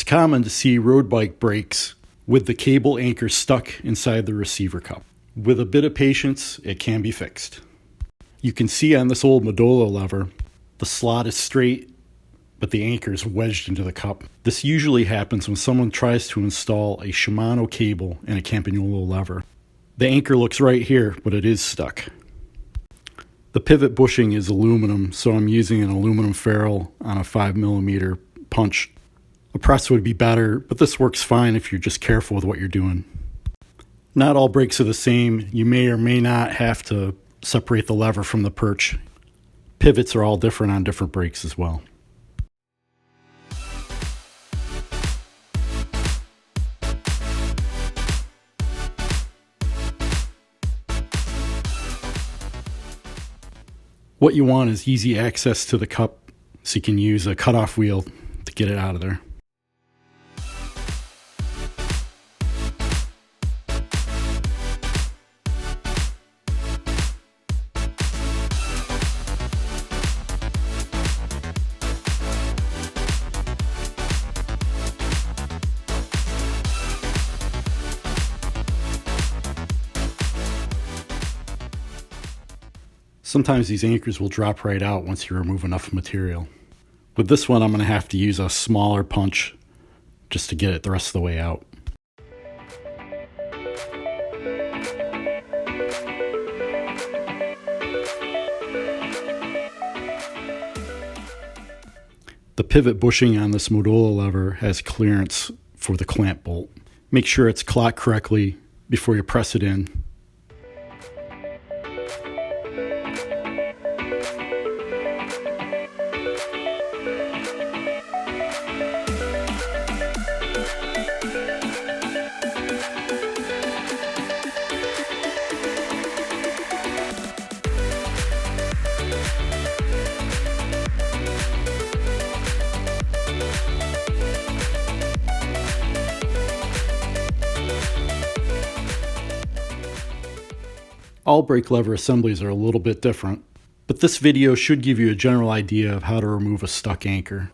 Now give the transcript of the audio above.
common to see road bike brakes with the cable anchor stuck inside the receiver cup. With a bit of patience, it can be fixed. You can see on this old Modolo lever, the slot is straight, but the anchor is wedged into the cup. This usually happens when someone tries to install a Shimano cable in a Campagnolo lever. The anchor looks right here, but it is stuck. The pivot bushing is aluminum, so I'm using an aluminum ferrule on a 5mm punch. A press would be better, but this works fine if you're just careful with what you're doing. Not all brakes are the same. You may or may not have to separate the lever from the perch. Pivots are all different on different brakes as well. What you want is easy access to the cup, so you can use a cutoff wheel to get it out of there. Sometimes these anchors will drop right out once you remove enough material. With this one, I'm going to have to use a smaller punch just to get it the rest of the way out. The pivot bushing on this Modolo lever has clearance for the clamp bolt. Make sure it's clocked correctly before you press it in. All brake lever assemblies are a little bit different, but this video should give you a general idea of how to remove a stuck anchor.